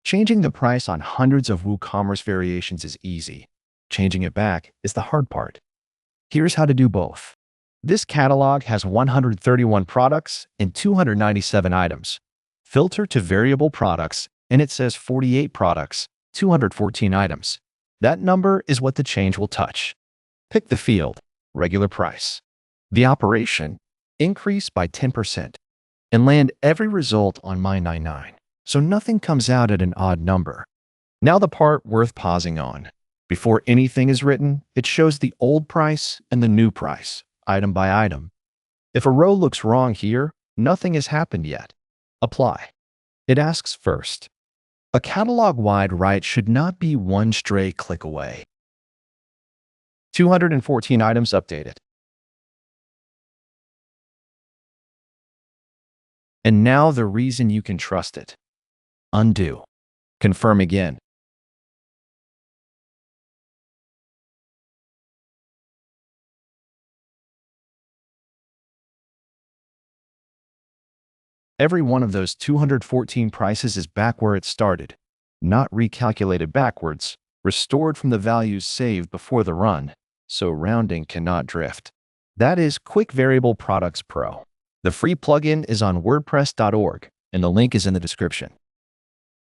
Changing the price on hundreds of WooCommerce variations is easy. Changing it back is the hard part. Here's how to do both. This catalog has 131 products and 297 items. Filter to variable products, and it says 48 products, 214 items. That number is what the change will touch. Pick the field, regular price. The operation, increase by 10%, and land every result on my 99, so nothing comes out at an odd number. Now the part worth pausing on. Before anything is written, it shows the old price and the new price, item by item. If a row looks wrong here, nothing has happened yet. Apply. It asks first. A catalog-wide write should not be one stray click away. 214 items updated. And now the reason you can trust it. Undo. Confirm again. Every one of those 214 prices is back where it started, not recalculated backwards, restored from the values saved before the run, so rounding cannot drift. That is Quick Variable Products Pro. The free plugin is on WordPress.org, and the link is in the description.